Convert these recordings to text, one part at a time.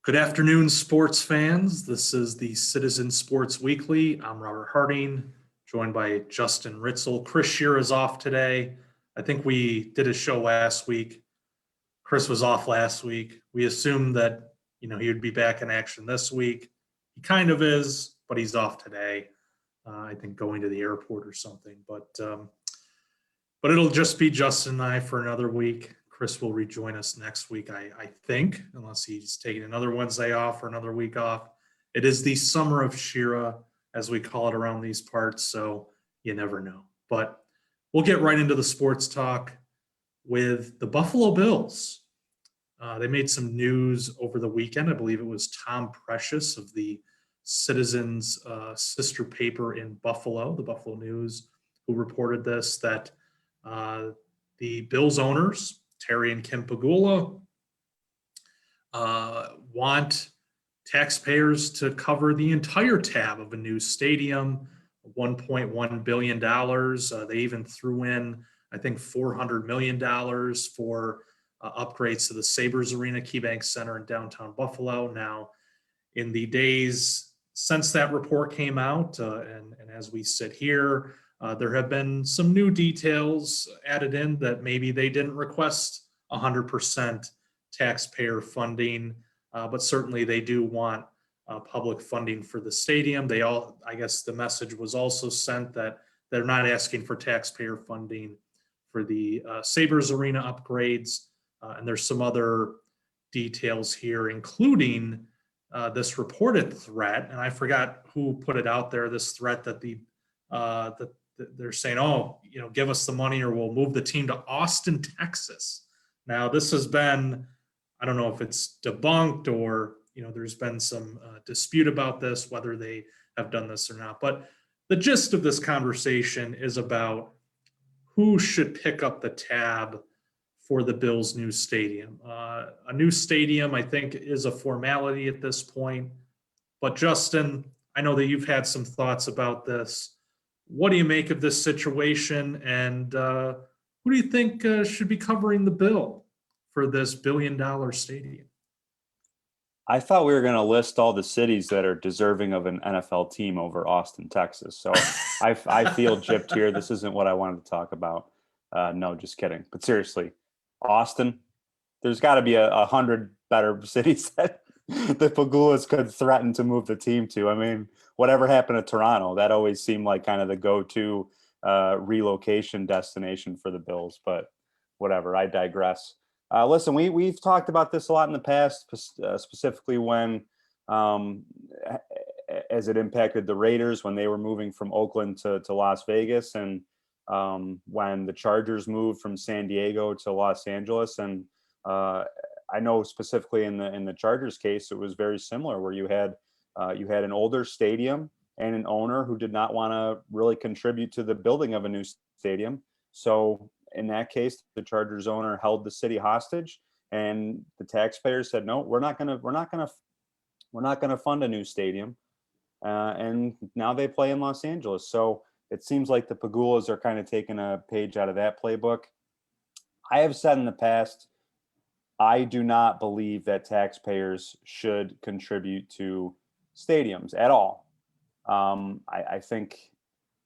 Good afternoon, sports fans. This is the Citizen Sports Weekly. I'm Robert Harding, joined by Justin Ritzel. Chris Shear is off today. I think we did a show last week. Chris was off last week. We assumed that he would be back in action this week. He kind of is, but he's off today. I think going to the airport or something. But it'll just be Justin and I for another week. Chris will rejoin us next week, I think, unless he's taking another Wednesday off or another week off. It is the summer of Shira, as we call it around these parts, so you never know. But we'll get right into the sports talk with the Buffalo Bills. They made some news over the weekend. I believe it was Tom Precious of the Citizen's sister paper in Buffalo, the Buffalo News, who reported this, that the Bills owners, Terry and Kim Pegula, want taxpayers to cover the entire tab of a new stadium, $1.1 billion. They even threw in, I think, $400 million for upgrades to the Sabres Arena, KeyBank Center in downtown Buffalo. Now, in the days since that report came out, and as we sit here, there have been some new details added in that maybe they didn't request 100% taxpayer funding, but certainly they do want public funding for the stadium. I guess the message was also sent that they're not asking for taxpayer funding for the Sabres Arena upgrades. And there's some other details here, including this reported threat, and I forgot who put it out there, this threat that they're saying, give us the money or we'll move the team to Austin, Texas. Now, this has been, I don't know if it's debunked or, there's been some dispute about this, whether they have done this or not. But the gist of this conversation is about who should pick up the tab for the Bills' new stadium. A new stadium, I think, is a formality at this point. But Justin, I know that you've had some thoughts about this. What do you make of this situation, and who do you think should be covering the bill for this $1 billion stadium? I thought we were going to list all the cities that are deserving of an NFL team over Austin, Texas. So I feel gypped here. This isn't what I wanted to talk about. No, just kidding. But seriously, Austin, there's got to be 100 better cities that the Pagulas could threaten to move the team to. I mean, whatever happened to Toronto, that always seemed like kind of the go-to relocation destination for the Bills. But whatever, I digress. Listen, we've talked about this a lot in the past, specifically when, as it impacted the Raiders when they were moving from Oakland to Las Vegas, and when the Chargers moved from San Diego to Los Angeles. And I know specifically in the Chargers case, it was very similar, where you had an older stadium and an owner who did not want to really contribute to the building of a new stadium. So in that case, the Chargers owner held the city hostage, and the taxpayers said, "No, we're not going to fund a new stadium." And now they play in Los Angeles. So it seems like the Pagulas are kind of taking a page out of that playbook. I have said in the past, I do not believe that taxpayers should contribute to stadiums at all. I think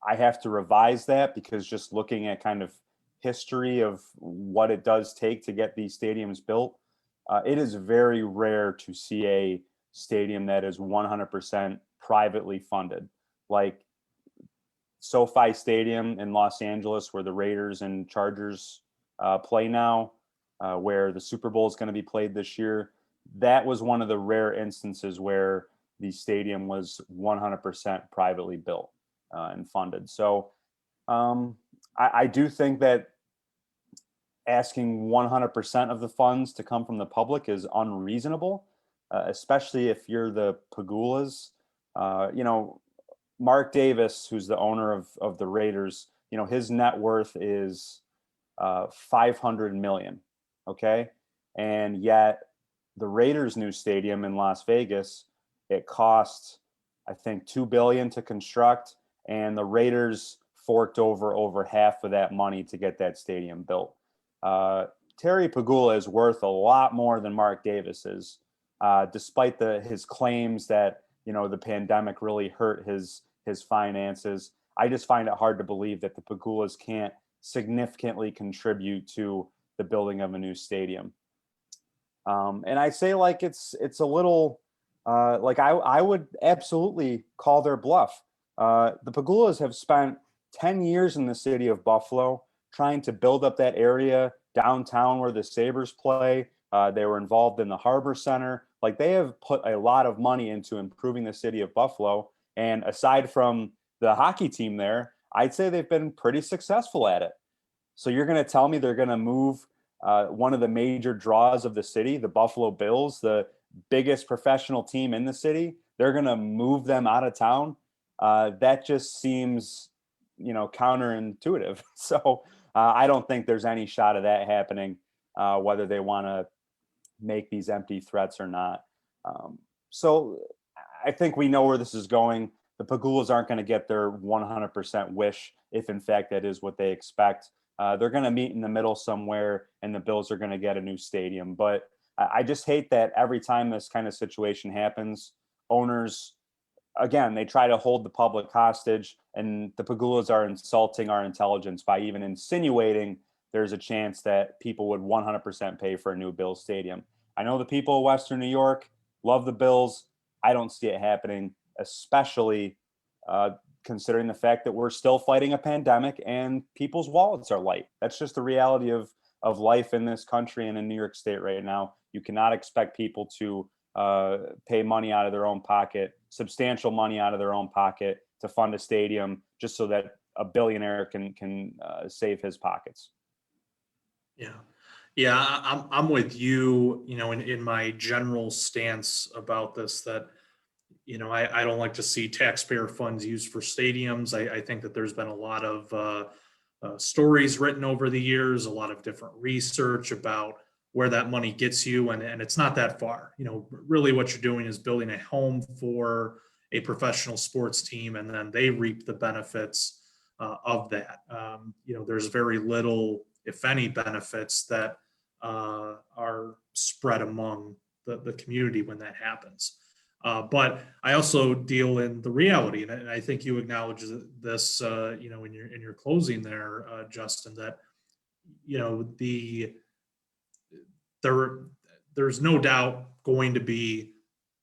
I have to revise that, because just looking at kind of history of what it does take to get these stadiums built, it is very rare to see a stadium that is 100% privately funded. Like SoFi Stadium in Los Angeles, where the Raiders and Chargers play now, where the Super Bowl is going to be played this year. That was one of the rare instances where the stadium was 100% privately built and funded. So I do think that asking 100% of the funds to come from the public is unreasonable, especially if you're the Pagulas. Mark Davis, who's the owner of the Raiders, his net worth is $500 million. Okay. And yet the Raiders' new stadium in Las Vegas, it cost, I think, $2 billion to construct, and the Raiders forked over half of that money to get that stadium built. Terry Pegula is worth a lot more than Mark Davis is. despite his claims that, the pandemic really hurt his finances. I just find it hard to believe that the Pagulas can't significantly contribute to the building of a new stadium. And I say, like, it's a little, like, I would absolutely call their bluff. The Pagulas have spent 10 years in the city of Buffalo trying to build up that area downtown where the Sabres play. They were involved in the Harbor Center. Like, they have put a lot of money into improving the city of Buffalo. And aside from the hockey team there, I'd say they've been pretty successful at it. So you're going to tell me they're going to move one of the major draws of the city, the Buffalo Bills, the biggest professional team in the city, they're going to move them out of town? That just seems, counterintuitive. So I don't think there's any shot of that happening, whether they want to make these empty threats or not. So I think we know where this is going. The Pagulas aren't going to get their 100% wish, if in fact that is what they expect. They're going to meet in the middle somewhere, and the Bills are going to get a new stadium. But I just hate that every time this kind of situation happens, owners, again, they try to hold the public hostage, and the Pagulas are insulting our intelligence by even insinuating there's a chance that people would 100% pay for a new Bills stadium. I know the people of Western New York love the Bills. I don't see it happening, especially considering the fact that we're still fighting a pandemic and people's wallets are light. That's just the reality of life in this country and in New York State right now. You cannot expect people to pay money out of their own pocket, substantial money out of their own pocket, to fund a stadium just so that a billionaire can save his pockets. Yeah, I'm with you. In my general stance about this, that I don't like to see taxpayer funds used for stadiums. I think that there's been a lot of stories written over the years, a lot of different research about where that money gets you, and it's not that far. Really what you're doing is building a home for a professional sports team, and then they reap the benefits of that. There's very little, if any, benefits that are spread among the community when that happens. But I also deal in the reality, and I think you acknowledge this, in your closing there, Justin, that there's no doubt going to be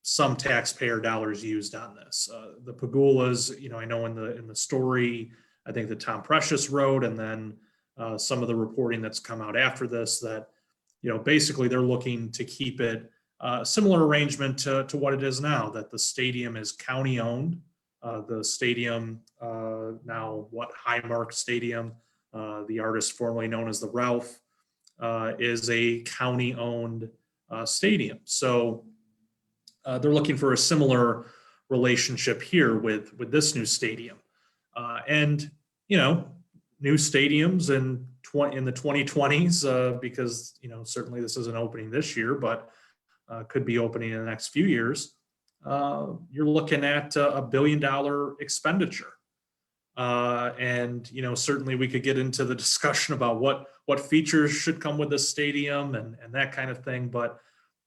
some taxpayer dollars used on this. The Pagulas, I know in the story, I think that Tom Precious wrote, and then some of the reporting that's come out after this, that basically they're looking to keep it similar arrangement to what it is now, that the stadium is county owned. The stadium, now Highmark Stadium, the artist formerly known as the Ralph, is a county owned stadium. So they're looking for a similar relationship here with this new stadium. And, new stadiums in the 2020s, because, certainly this isn't opening this year, but could be opening in the next few years. You're looking at $1 billion expenditure. And, certainly we could get into the discussion about what features should come with this stadium and that kind of thing. But,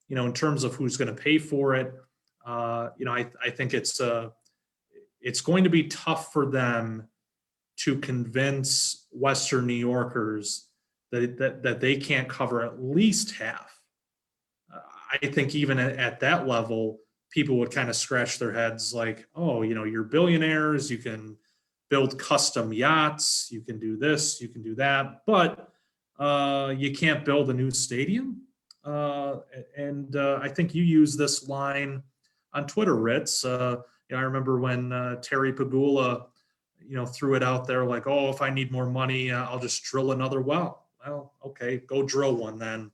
in terms of who's going to pay for it, I think it's going to be tough for them to convince Western New Yorkers that they can't cover at least half. I think even at that level, people would kind of scratch their heads like, oh, you're billionaires, you can build custom yachts, you can do this, you can do that, but you can't build a new stadium. And I think you use this line on Twitter, Ritz. I remember when Terry Pagula, threw it out there like, oh, if I need more money, I'll just drill another well. Well, okay, go drill one then,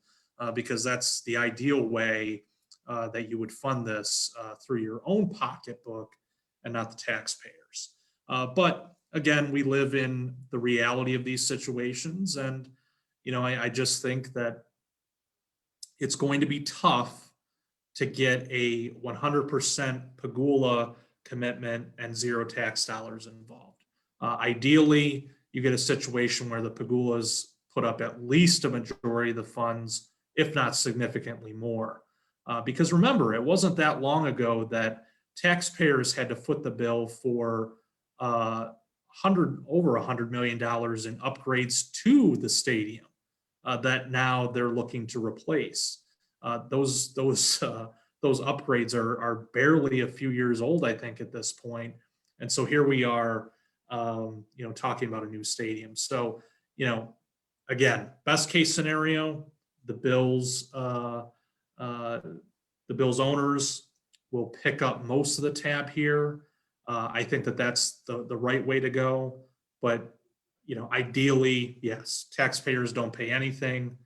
because that's the ideal way that you would fund this through your own pocketbook and not the taxpayers. But again, we live in the reality of these situations. And, I just think that it's going to be tough to get a 100% Pagula commitment and zero tax dollars involved. Ideally, you get a situation where the Pagulas put up at least a majority of the funds, if not significantly more. Because remember, it wasn't that long ago that taxpayers had to foot the bill for over $100 million in upgrades to the stadium that now they're looking to replace. Those upgrades are barely a few years old, I think, at this point. And so here we are, talking about a new stadium. So, again, best case scenario, the Bills, the Bills owners will pick up most of the tab here. I think that that's the right way to go. But, ideally, yes, taxpayers don't pay anything.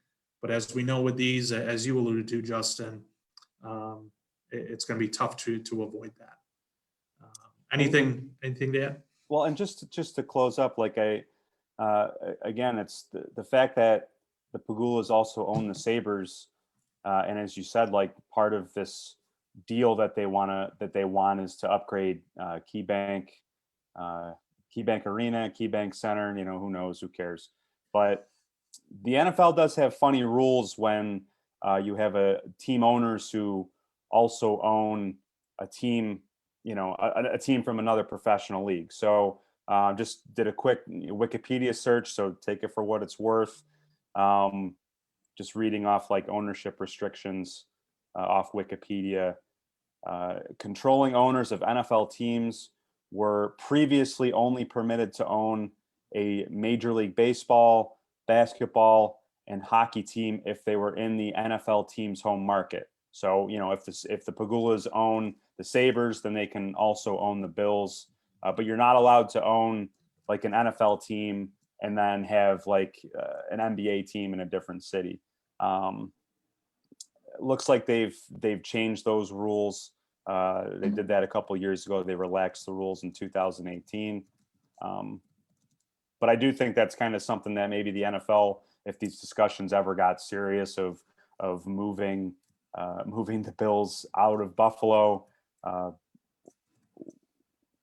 But as we know with these, as you alluded to, Justin, it's going to be tough to avoid that. Anything to add? Well, and just to close up, like again, it's the fact that the Pagulas also own the Sabres, and as you said, like part of this deal that they want is to upgrade KeyBank Arena, KeyBank Center. Who knows? Who cares? But the NFL does have funny rules when you have a team owners who also own a team, a team from another professional league. So just did a quick Wikipedia search, so take it for what it's worth. Just reading off like ownership restrictions off Wikipedia. Controlling owners of NFL teams were previously only permitted to own a Major League Baseball, basketball, and hockey team if they were in the NFL team's home market. So, if the Pagulas own the Sabres, then they can also own the Bills. But you're not allowed to own like an NFL team and then have like an NBA team in a different city. It looks like they've changed those rules. They did that a couple years ago. They relaxed the rules in 2018. But I do think that's kind of something that maybe the NFL, if these discussions ever got serious of moving the Bills out of Buffalo,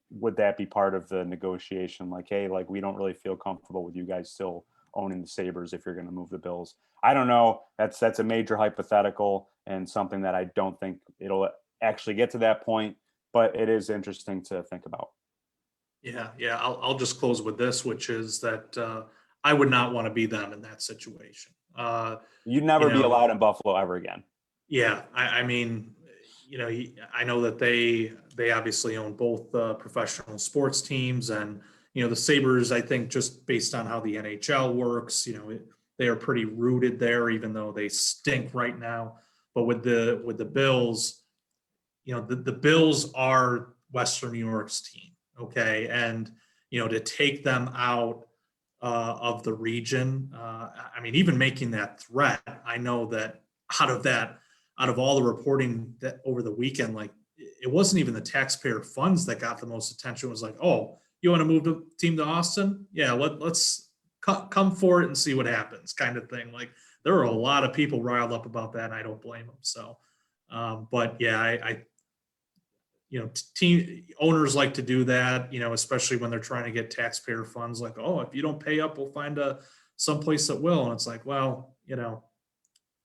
would that be part of the negotiation? Like, hey, like we don't really feel comfortable with you guys still owning the Sabres if you're going to move the Bills. I don't know. That's a major hypothetical and something that I don't think it'll actually get to that point, but it is interesting to think about. Yeah. I'll just close with this, which is that I would not want to be them in that situation. You'd never be allowed in Buffalo ever again. Yeah, I mean, I know that they obviously own both professional sports teams, and the Sabres. I think just based on how the NHL works, they are pretty rooted there, even though they stink right now. But with the Bills, the Bills are Western New York's team, okay, and to take them out of the region, I mean, even making that threat, I know that out of all the reporting that over the weekend, like it wasn't even the taxpayer funds that got the most attention. It was like, oh, you want to move the team to Austin? Yeah, let's come for it and see what happens, kind of thing. Like there are a lot of people riled up about that, and I don't blame them. So, but yeah, I team owners like to do that, especially when they're trying to get taxpayer funds. Like, oh, if you don't pay up, we'll find someplace that will. And it's like, well,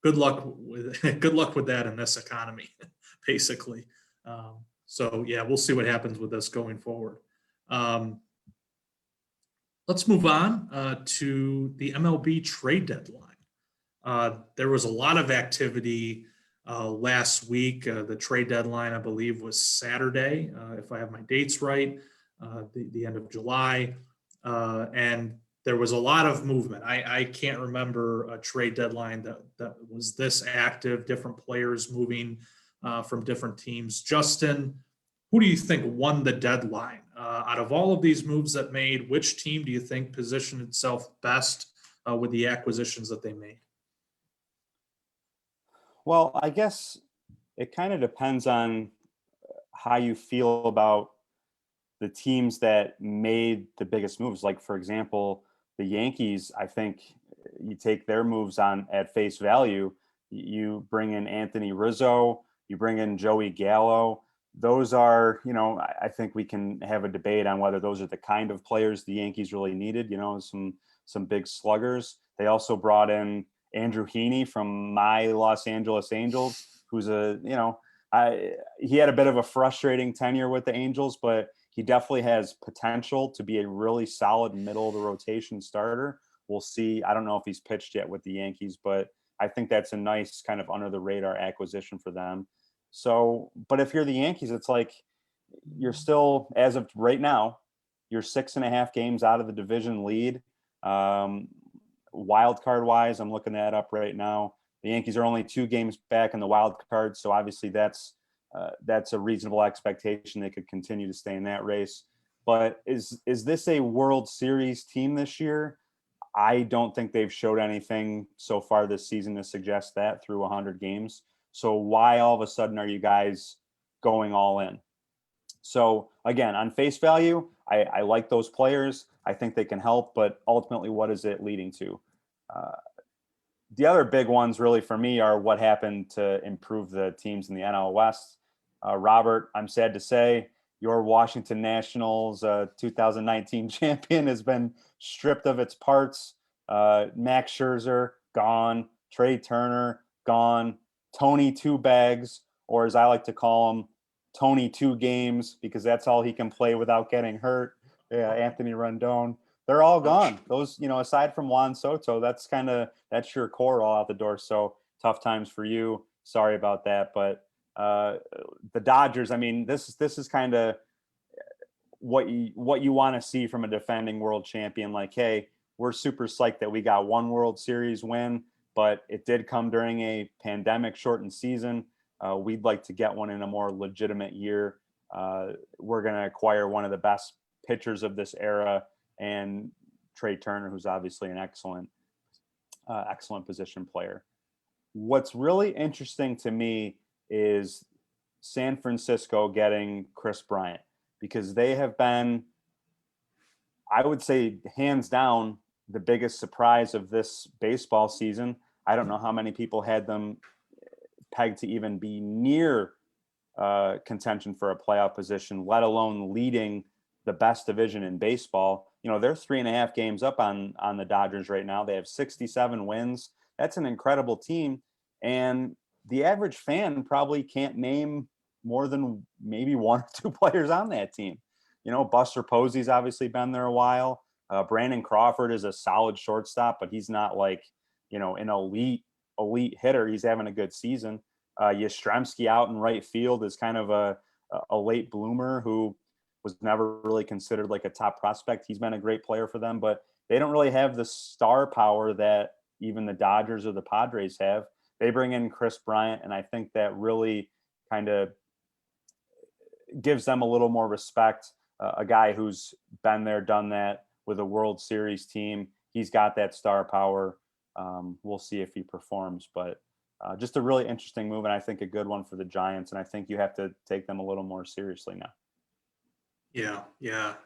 good luck with that in this economy, basically. So yeah, we'll see what happens with this going forward. Let's move on to the MLB trade deadline. There was a lot of activity last week. The trade deadline, I believe, was Saturday, if I have my dates right, the end of July. And there was a lot of movement. I can't remember a trade deadline that was this active, different players moving from different teams. Justin, who do you think won the deadline? Out of all of these moves that made, which team do you think positioned itself best with the acquisitions that they made? Well, I guess it kind of depends on how you feel about the teams that made the biggest moves. Like, for example, the Yankees, I think you take their moves on at face value. You bring in Anthony Rizzo, you bring in Joey Gallo. Those are, I think we can have a debate on whether those are the kind of players the Yankees really needed, some big sluggers. They also brought in Andrew Heaney from my Los Angeles Angels. who's he had a bit of a frustrating tenure with the Angels, but he definitely has potential to be a really solid middle of the rotation starter. We'll see. I don't know if he's pitched yet with the Yankees, but I think that's a nice kind of under the radar acquisition for them. So, but if you're the Yankees, it's like you're still, as of right now, you're 6.5 games out of the division lead. Wild card wise, I'm looking that up right now. The Yankees are only 2 games back in the wild card, so obviously that's a reasonable expectation. They could continue to stay in that race. But is this a World Series team this year? I don't think they've showed anything so far this season to suggest that through 100 games. So why all of a sudden are you guys going all in? So again, on face value, I like those players. I think they can help, but ultimately, what is it leading to? The other big ones really for me are what happened to improve the teams in the NL West. Robert, I'm sad to say your Washington Nationals 2019 champion has been stripped of its parts. Max Scherzer, gone. Trey Turner, gone. Tony Two Bags, or as I like to call him, Tony Two Games, because that's all he can play without getting hurt. Yeah, Anthony Rendon. They're all gone. Those, aside from Juan Soto, that's your core all out the door. So tough times for you. Sorry about that. But the Dodgers, I mean, this is kind of what you want to see from a defending world champion. Like, hey, we're super psyched that we got one World Series win, but it did come during a pandemic shortened season. We'd like to get one in a more legitimate year. We're going to acquire one of the best pitchers of this era, and Trey Turner, who's obviously an excellent position player. What's really interesting to me is San Francisco getting Chris Bryant, because they have been, I would say, hands down, the biggest surprise of this baseball season. I don't know how many people had them pegged to even be near contention for a playoff position, let alone leading the best division in baseball. They're 3.5 games up on the Dodgers right now. They have 67 wins. That's an incredible team. And the average fan probably can't name more than maybe 1 or 2 players on that team. Buster Posey's obviously been there a while. Brandon Crawford is a solid shortstop, but he's not like, an elite hitter. He's having a good season. Yastrzemski out in right field is kind of a late bloomer who was never really considered like a top prospect. He's been a great player for them, but they don't really have the star power that even the Dodgers or the Padres have. They bring in Chris Bryant, and I think that really kind of gives them a little more respect. A guy who's been there, done that with a World Series team. He's got that star power. We'll see if he performs, but just a really interesting move, and I think a good one for the Giants, and I think you have to take them a little more seriously now. Yeah. The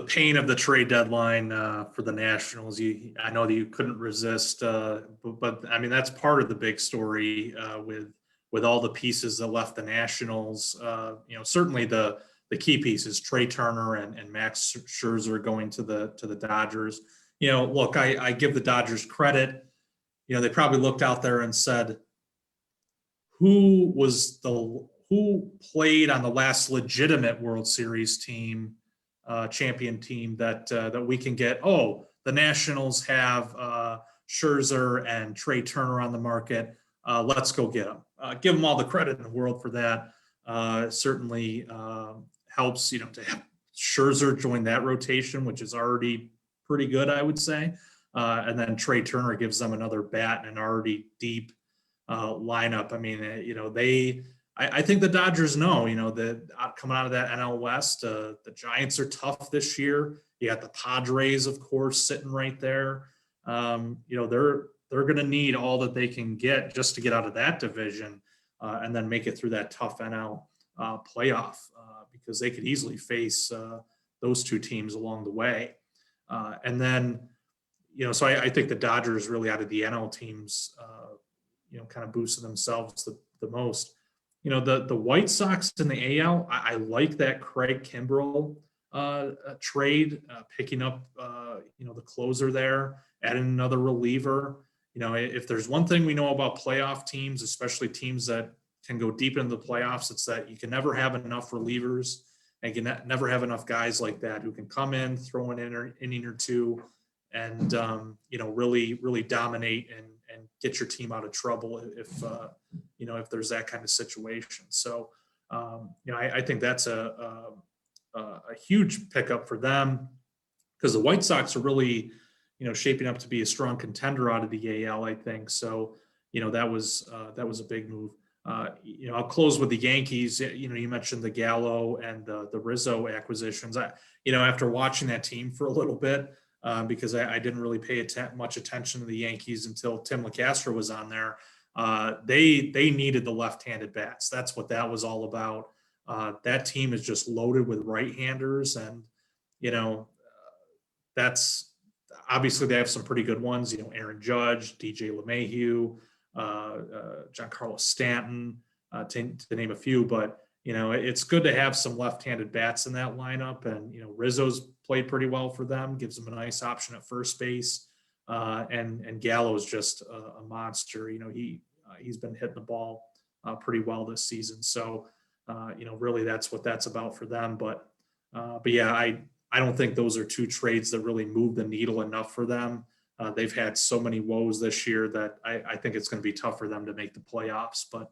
pain of the trade deadline for the Nationals. I know that you couldn't resist, but I mean that's part of the big story with all the pieces that left the Nationals. Certainly the key pieces, Trey Turner and Max Scherzer going to the Dodgers. Look, I give the Dodgers credit. They probably looked out there and said, who played on the last legitimate World Series team, champion team that we can get? Oh, the Nationals have Scherzer and Trey Turner on the market. Let's go get them. Give them all the credit in the world for that. Certainly helps, to have Scherzer join that rotation, which is already pretty good, I would say. And then Trey Turner gives them another bat and an already deep lineup. I mean, I think the Dodgers know, that coming out of that NL West, the Giants are tough this year. You got the Padres, of course, sitting right there. They're going to need all that they can get just to get out of that division and then make it through that tough NL playoff because they could easily face those 2 teams along the way. And then, so I think the Dodgers really out of the NL teams, kind of boosted themselves the most. The White Sox in the AL, I like that Craig Kimbrell trade, picking up, the closer there, adding another reliever. if there's one thing we know about playoff teams, especially teams that can go deep into the playoffs, it's that you can never have enough relievers and you can never have enough guys like that who can come in, throw an inning or two, and really dominate and get your team out of trouble if there's that kind of situation. So I think that's a huge pickup for them, because the White Sox are really shaping up to be a strong contender out of the AL, I think. So that was a big move. I'll close with the Yankees. You mentioned the Gallo and the Rizzo acquisitions. After watching that team for a little bit, because I didn't really pay much attention to the Yankees until Tim LeCastro was on there. They needed the left-handed bats. That's what that was all about. That team is just loaded with right-handers, and that's obviously they have some pretty good ones. Aaron Judge, DJ LeMahieu, Giancarlo Stanton, to name a few. But it's good to have some left-handed bats in that lineup, and Rizzo's played pretty well for them, gives them a nice option at first base, and Gallo's just a monster. He's been hitting the ball pretty well this season. So really that's what that's about for them. But yeah, I don't think those are two trades that really move the needle enough for them. They've had so many woes this year that I think it's going to be tough for them to make the playoffs. But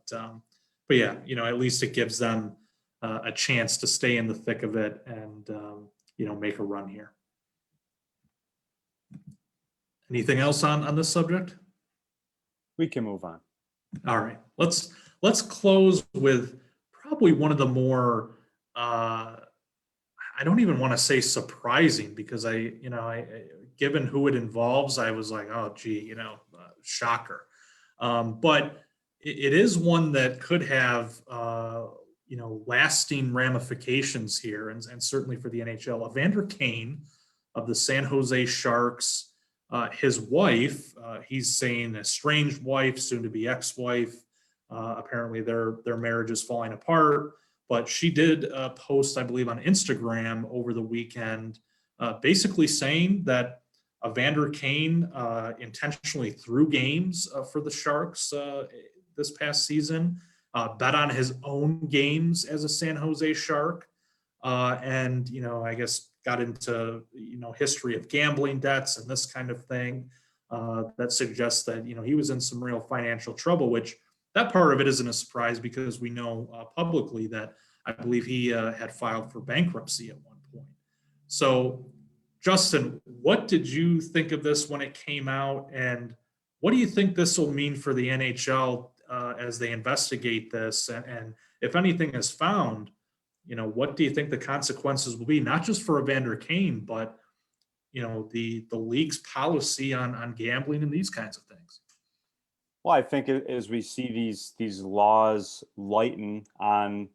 yeah, at least it gives them a chance to stay in the thick of it and make a run here. Anything else on this subject? We can move on. All right, let's close with probably one of the more I don't even want to say surprising, because I given who it involves, I was like, oh gee, shocker. But it is one that could have lasting ramifications here, and certainly for the NHL. Evander Kane of the San Jose Sharks, his wife, he's saying estranged wife, soon to be ex-wife. Apparently their marriage is falling apart. But she did post, I believe, on Instagram over the weekend, basically saying that Evander Kane intentionally threw games for the Sharks this past season, bet on his own games as a San Jose Shark, and I guess got into history of gambling debts and this kind of thing that suggests that he was in some real financial trouble, which that part of it isn't a surprise, because we know publicly that I believe he had filed for bankruptcy at one point. So, Justin, what did you think of this when it came out, and what do you think this will mean for the NHL as they investigate this? And if anything is found, what do you think the consequences will be, not just for Evander Kane, but the league's policy on gambling and these kinds of things? Well, I think as we see these laws lighten on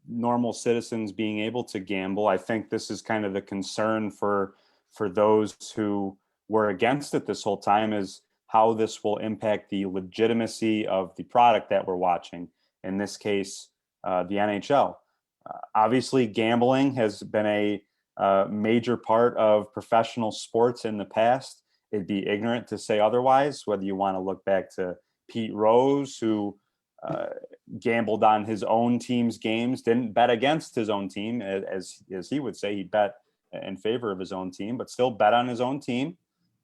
normal citizens being able to gamble, I think this is kind of the concern for those who were against it this whole time, is how this will impact the legitimacy of the product that we're watching. In this case, the NHL. Obviously, gambling has been a major part of professional sports in the past. It'd be ignorant to say otherwise, whether you want to look back to Pete Rose, who gambled on his own team's games, didn't bet against his own team, as he would say. He bet in favor of his own team, but still bet on his own team.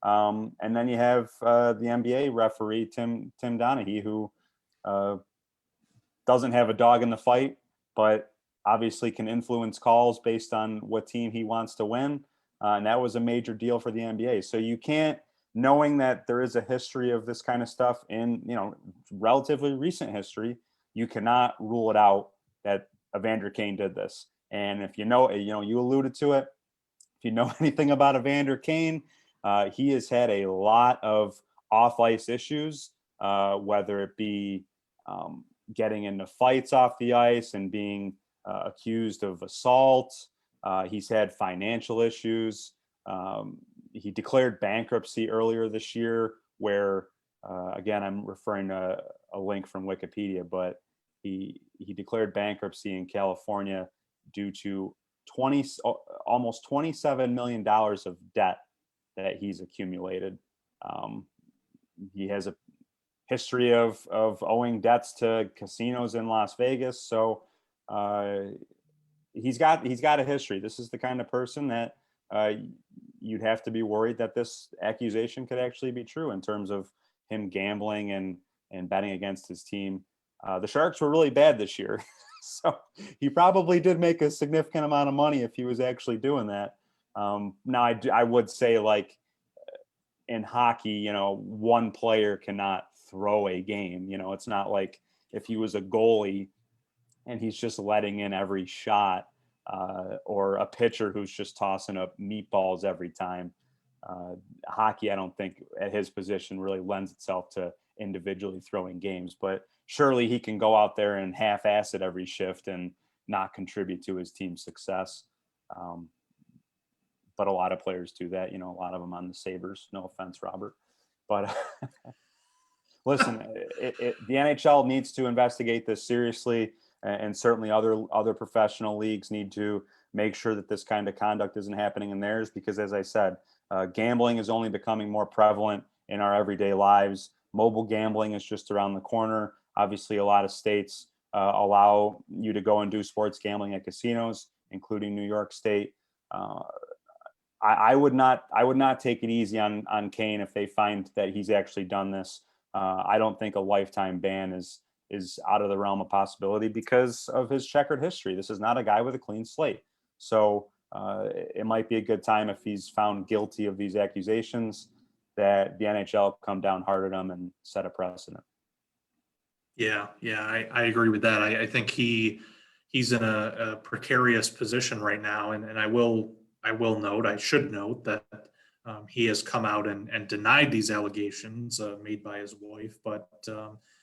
And then you have the NBA referee, Tim Donaghy, who doesn't have a dog in the fight, but obviously can influence calls based on what team he wants to win. And that was a major deal for the NBA. So you can't, knowing that there is a history of this kind of stuff in, relatively recent history, you cannot rule it out that Evander Kane did this. And if you alluded to it, if you know anything about Evander Kane, he has had a lot of off-ice issues, whether it be getting into fights off the ice and being accused of assault. He's had financial issues. He declared bankruptcy earlier this year, where, again, I'm referring to a link from Wikipedia, but he declared bankruptcy in California due to almost $27 million of debt that he's accumulated. he has a history of owing debts to casinos in Las Vegas. So he's got a history. This is the kind of person that you'd have to be worried that this accusation could actually be true in terms of him gambling and betting against his team. The Sharks were really bad this year. So he probably did make a significant amount of money if he was actually doing that. Now I would say, like, in hockey, one player cannot throw a game. It's not like if he was a goalie and he's just letting in every shot, or a pitcher who's just tossing up meatballs every time. Hockey, I don't think at his position really lends itself to individually throwing games, but surely he can go out there and half-ass it every shift and not contribute to his team's success. But a lot of players do that, a lot of them on the Sabres. No offense, Robert. But listen, the NHL needs to investigate this seriously, and certainly other professional leagues need to make sure that this kind of conduct isn't happening in theirs, because, as I said, gambling is only becoming more prevalent in our everyday lives. Mobile gambling is just around the corner. Obviously, a lot of states allow you to go and do sports gambling at casinos, including New York State. I would not take it easy on Kane if they find that he's actually done this. I don't think a lifetime ban is out of the realm of possibility because of his checkered history. This is not a guy with a clean slate. So it might be a good time, if he's found guilty of these accusations, that the NHL come down hard at him and set a precedent. Yeah, I agree with that. I think he's in a precarious position right now, and I should note that he has come out and denied these allegations made by his wife. But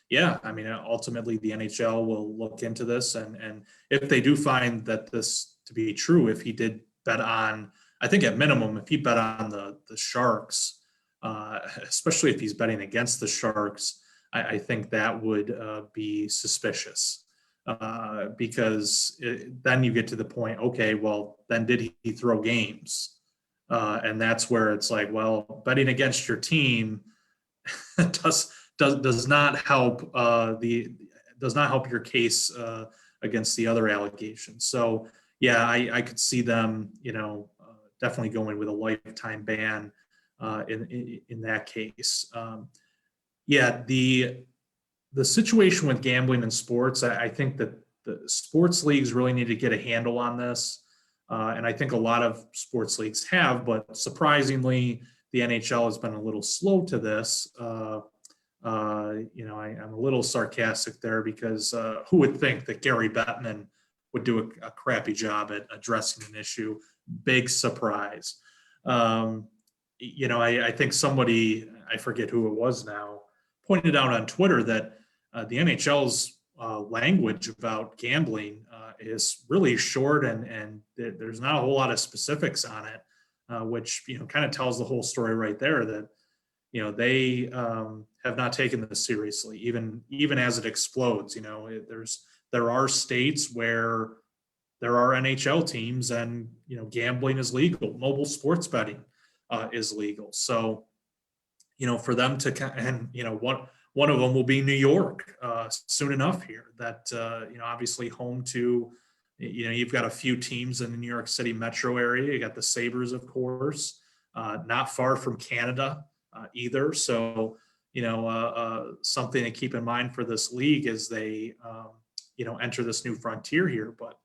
yeah, I mean, ultimately the NHL will look into this, and if they do find that this to be true, if he did bet on, I think at minimum, if he bet on the Sharks, especially if he's betting against the Sharks, I think that would be suspicious. Because then you get to the point, okay, well, then did he throw games? And that's where it's like, well, betting against your team does not help your case against the other allegations. So yeah, I could see them, definitely going with a lifetime ban in that case. Yeah, the situation with gambling in sports, I think that the sports leagues really need to get a handle on this. And I think a lot of sports leagues have, but surprisingly, the NHL has been a little slow to this. I'm a little sarcastic there because who would think that Gary Bettman would do a crappy job at addressing an issue? Big surprise. I think somebody, I forget who it was now, pointed out on Twitter that the NHL's language about gambling is really short, and there's not a whole lot of specifics on it, which kind of tells the whole story right there. That they have not taken this seriously, even as it explodes. There are states where there are NHL teams, and gambling is legal. Mobile sports betting is legal. So for them to, and one of them will be New York soon enough here. That obviously home to, you've got a few teams in the New York City metro area. You got the Sabres, of course, not far from Canada either. So something to keep in mind for this league as they enter this new frontier here. But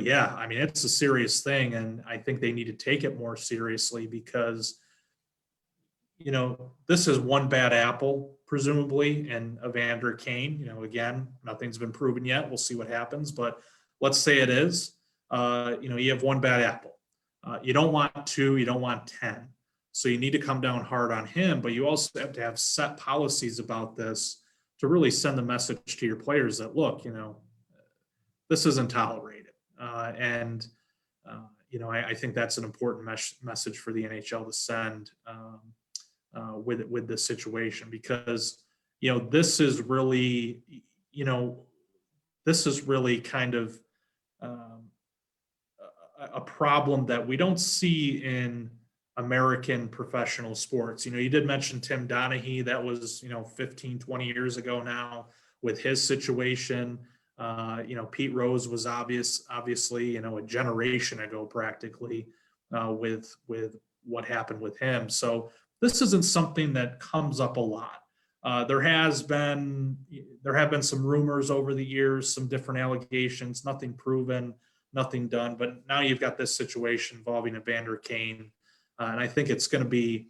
yeah, I mean, it's a serious thing, and I think they need to take it more seriously because this is one bad apple, presumably, and Evander Kane. Again, nothing's been proven yet. We'll see what happens, but let's say it is. You have one bad apple. You don't want two, you don't want 10. So you need to come down hard on him, but you also have to have set policies about this to really send the message to your players that, look, this isn't tolerated. I think that's an important message for the NHL to send with this situation, because this is really kind of a problem that we don't see in American professional sports. You did mention Tim Donaghy. That was, 15, 20 years ago now with his situation. Pete Rose was obviously, a generation ago practically with what happened with him. So this isn't something that comes up a lot. There have been some rumors over the years, some different allegations, nothing proven, nothing done. But now you've got this situation involving Evander Kane, and I think it's going to be,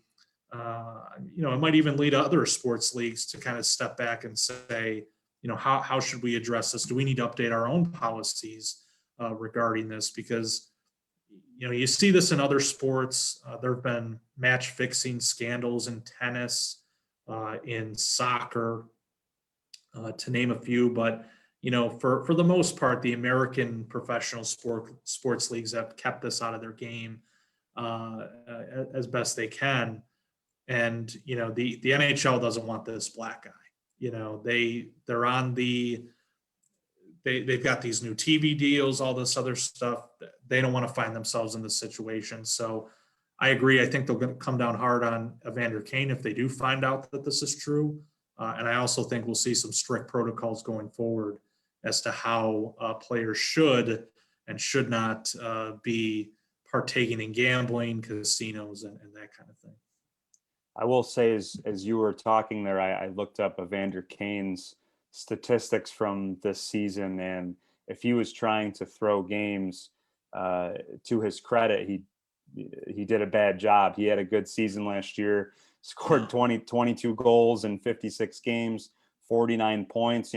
it might even lead other sports leagues to kind of step back and say, how should we address this? Do we need to update our own policies regarding this? Because you see this in other sports. There have been match fixing scandals in tennis, in soccer, to name a few. But for the most part, the American professional sports leagues have kept this out of their game as best they can. And the NHL doesn't want this black guy. They're on they've got these new TV deals, all this other stuff. They don't want to find themselves in this situation. So I agree. I think they'll come down hard on Evander Kane if they do find out that this is true. And I also think we'll see some strict protocols going forward as to how players should and should not be partaking in gambling, casinos, and that kind of thing. I will say, as you were talking there, I looked up Evander Kane's statistics from this season, and if he was trying to throw games, to his credit, he did a bad job. He had a good season last year, scored 22 goals in 56 games, 49 points.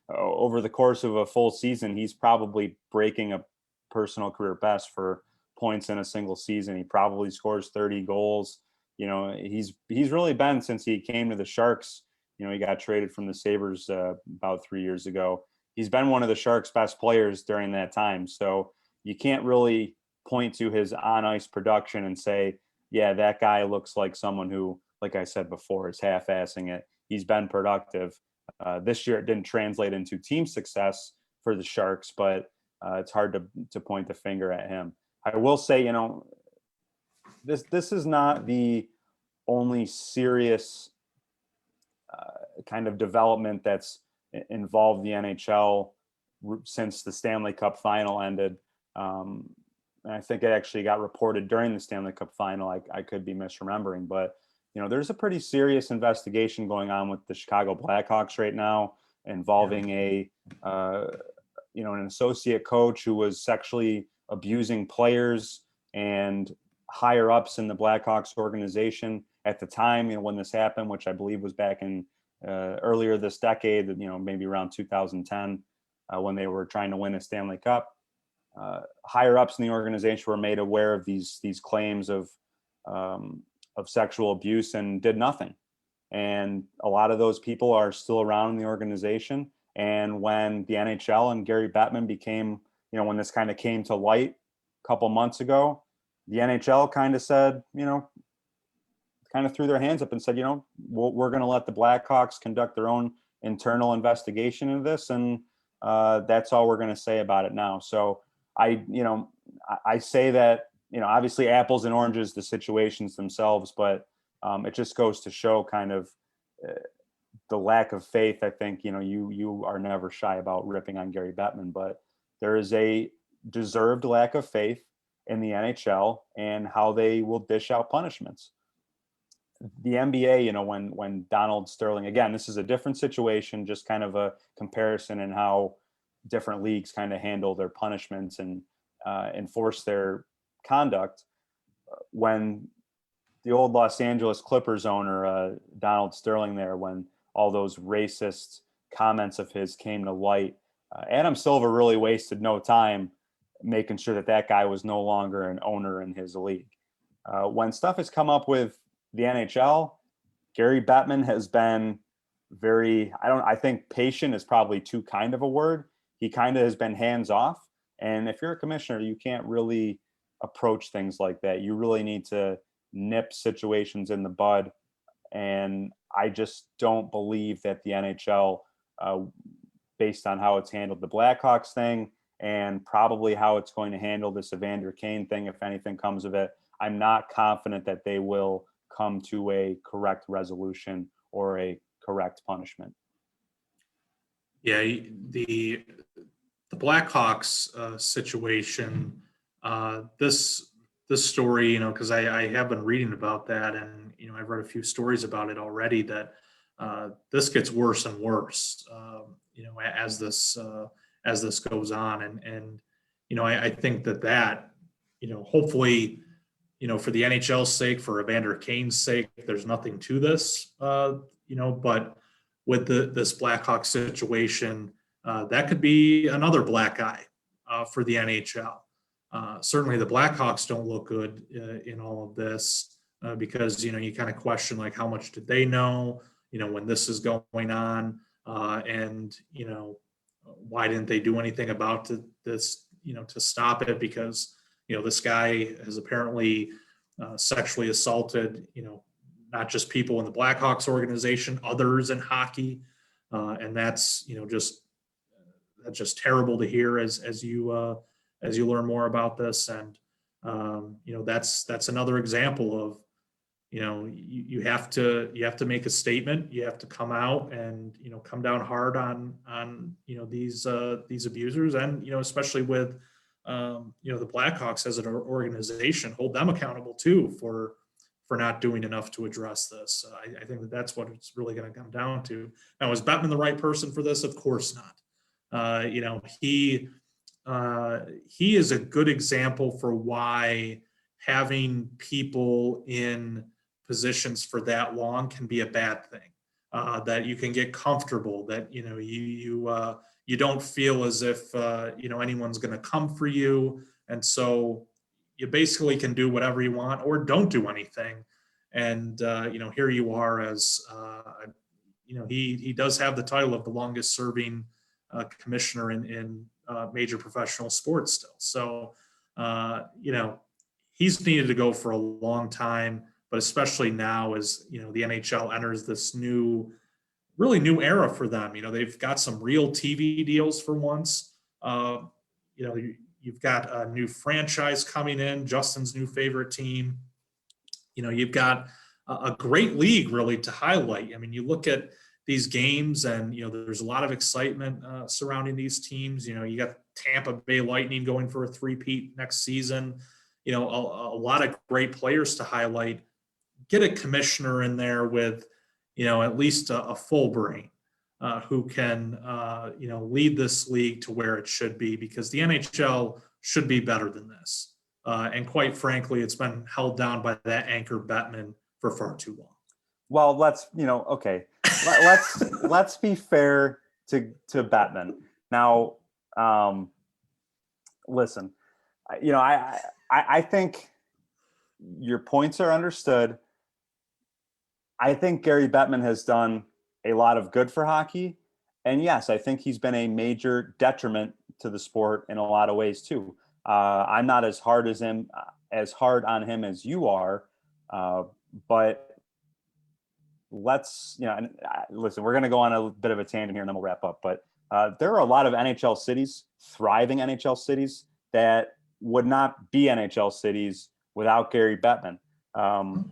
Over the course of a full season, he's probably breaking a personal career best for points in a single season. He probably scores 30 goals. He's really been, since he came to the Sharks, he got traded from the Sabres about 3 years ago. He's been one of the Sharks' best players during that time. So you can't really point to his on-ice production and say, yeah, that guy looks like someone who, like I said before, is half-assing it. He's been productive. This year it didn't translate into team success for the Sharks, but it's hard to point the finger at him. I will say, this is not the only serious kind of development that's involved the NHL since the Stanley Cup final ended. And I think it actually got reported during the Stanley Cup final. I could be misremembering, but there's a pretty serious investigation going on with the Chicago Blackhawks right now, involving an associate coach who was sexually abusing players and higher ups in the Blackhawks organization at the time, when this happened, which I believe was back in earlier this decade, maybe around 2010, when they were trying to win a Stanley Cup. Higher ups in the organization were made aware of these claims of sexual abuse and did nothing. And a lot of those people are still around in the organization. And when the NHL and Gary Bettman became, when this kind of came to light a couple months ago, the NHL kind of said, kind of threw their hands up and said, we're going to let the Blackhawks conduct their own internal investigation into this. And that's all we're going to say about it now. So I say that, obviously apples and oranges, the situations themselves, but it just goes to show kind of the lack of faith. I think, you are never shy about ripping on Gary Bettman, but there is a deserved lack of faith in the NHL and how they will dish out punishments. The NBA, when Donald Sterling, again, this is a different situation, just kind of a comparison in how different leagues kind of handle their punishments and enforce their conduct. When the old Los Angeles Clippers owner, Donald Sterling there, when all those racist comments of his came to light, Adam Silver really wasted no time making sure that guy was no longer an owner in his league. When stuff has come up with the NHL, Gary Bettman has been I think patient is probably too kind of a word. He kind of has been hands off. And if you're a commissioner, you can't really approach things like that. You really need to nip situations in the bud. And I just don't believe that the NHL, based on how it's handled the Blackhawks thing and probably how it's going to handle this Evander Kane thing, if anything comes of it, I'm not confident that they will come to a correct resolution or a correct punishment. Yeah, the Blackhawks situation, this story, because I have been reading about that, and I've read a few stories about it already. That this gets worse and worse, as this goes on, and I think that hopefully, for the NHL's sake, for Evander Kane's sake, there's nothing to this, but with this Blackhawks situation, that could be another black eye for the NHL. Certainly, the Blackhawks don't look good in all of this because you kind of question, like, how much did they know? When this is going on, and why didn't they do anything about this? To stop it, because this guy has apparently sexually assaulted not just people in the Blackhawks organization, others in hockey, and that's that's just terrible to hear as you learn more about this. And that's another example of you have to make a statement. You have to come out and come down hard on these abusers, and especially with the Blackhawks as an organization, hold them accountable too for not doing enough to address this. I think that's what it's really going to come down to. Now, is Bettman the right person for this? Of course not. He is a good example for why having people in positions for that long can be a bad thing. That you can get comfortable, that you don't feel as if anyone's going to come for you, and so you basically can do whatever you want or don't do anything. And here you are as he does have the title of the longest serving commissioner in major professional sports still. So he's needed to go for a long time, but especially now as the NHL enters this really new era for them. They've got some real TV deals for once. You've got a new franchise coming in, Justin's new favorite team. You've got a great league really to highlight. I mean, you look at these games and, there's a lot of excitement surrounding these teams. You got Tampa Bay Lightning going for a three-peat next season. A lot of great players to highlight. Get a commissioner in there with, at least a full brain who can, lead this league to where it should be, because the NHL should be better than this. And quite frankly, it's been held down by that anchor Bettman for far too long. Well, okay. Let's be fair to Bettman. Now, listen, I think your points are understood. I think Gary Bettman has done a lot of good for hockey. And yes, I think he's been a major detriment to the sport in a lot of ways too. I'm not as hard on him as you are, but listen, we're going to go on a bit of a tangent here and then we'll wrap up. But there are a lot of NHL cities, thriving NHL cities, that would not be NHL cities without Gary Bettman. I'm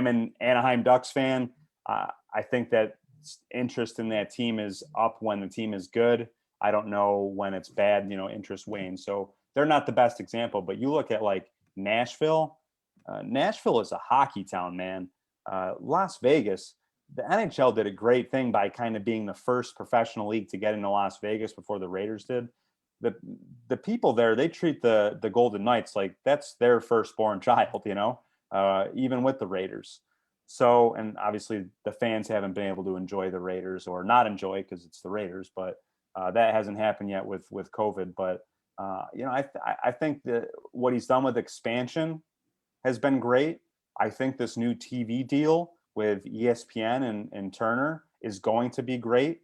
an Anaheim Ducks fan. I think that interest in that team is up when the team is good. I don't know when it's bad, interest wanes. So they're not the best example, but you look at like Nashville. Nashville is a hockey town, man. Las Vegas, the NHL did a great thing by kind of being the first professional league to get into Las Vegas before the Raiders did. The people there, they treat the Golden Knights like that's their firstborn child, even with the Raiders. So, and obviously the fans haven't been able to enjoy the Raiders, or not enjoy because it's the Raiders, but that hasn't happened yet with COVID. But I think that what he's done with expansion has been great. I think this new TV deal with ESPN and Turner is going to be great.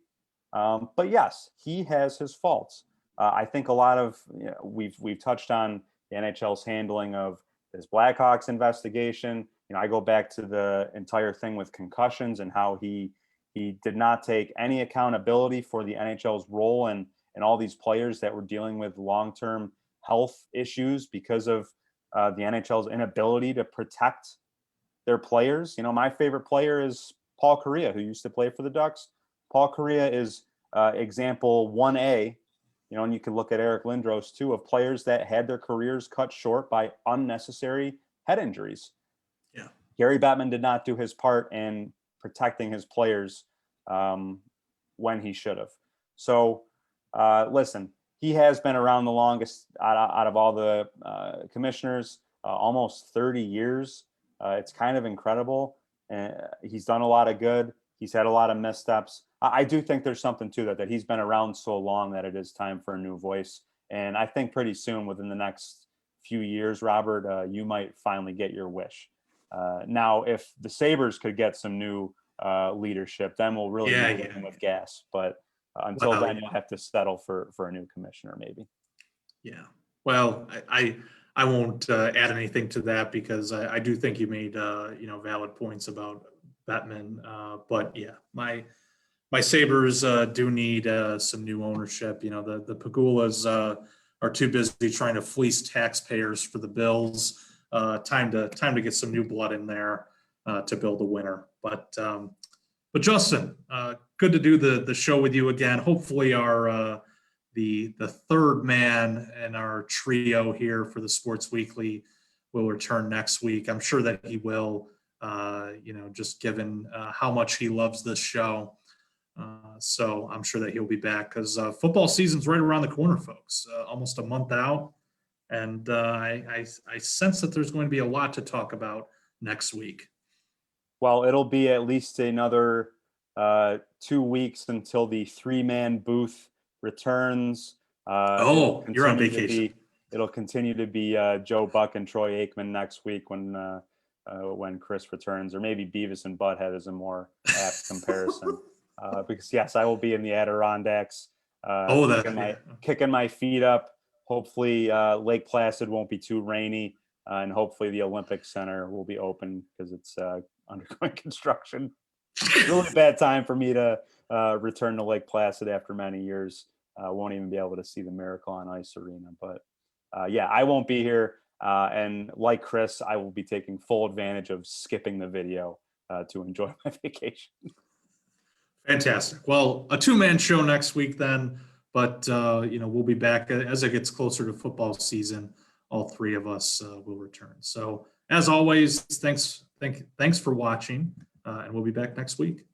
But yes, he has his faults. I think a lot of we've touched on the NHL's handling of this Blackhawks investigation. I go back to the entire thing with concussions and how he did not take any accountability for the NHL's role and all these players that were dealing with long-term health issues because of the NHL's inability to protect their players. You know, my favorite player is Paul Correa, who used to play for the Ducks. Paul Correa is example 1A, you know, and you can look at Eric Lindros too, of players that had their careers cut short by unnecessary head injuries. Yeah. Gary Bettman did not do his part in protecting his players when he should have. So, listen, he has been around the longest out of all the commissioners, almost 30 years. It's kind of incredible. He's done a lot of good. He's had a lot of missteps. I do think there's something to that he's been around so long that it is time for a new voice. And I think pretty soon, within the next few years, Robert, you might finally get your wish. Now, if the Sabres could get some new leadership, then we'll really be moving with gas. But until then, you'll have to settle for a new commissioner, maybe. Yeah. Well, I won't add anything to that because I do think you made valid points about Bettman. But yeah, my Sabres do need some new ownership. You know, the Pagulas are too busy trying to fleece taxpayers for the Bills. Time to get some new blood in there to build a winner. But Justin, good to do the show with you again. Hopefully our the third man in our trio here for the Sports Weekly will return next week. I'm sure that he will, just given how much he loves this show. So I'm sure that he'll be back because football season's right around the corner, folks, almost a month out. And I sense that there's going to be a lot to talk about next week. Well, it'll be at least another 2 weeks until the 3-man booth returns. You're on vacation. It'll continue to be Joe Buck and Troy Aikman next week when Chris returns, or maybe Beavis and Butthead is a more apt comparison. Because yes, I will be in the Adirondacks, kicking my feet up. Hopefully, Lake Placid won't be too rainy, and hopefully the Olympic Center will be open because it's undergoing construction. Really bad time for me to return to Lake Placid after many years. Won't even be able to see the Miracle on Ice Arena. But I won't be here. And like Chris, I will be taking full advantage of skipping the video to enjoy my vacation. Fantastic. Well, a 2-man show next week then. But, we'll be back as it gets closer to football season. All three of us will return. So as always, thanks for watching, and we'll be back next week.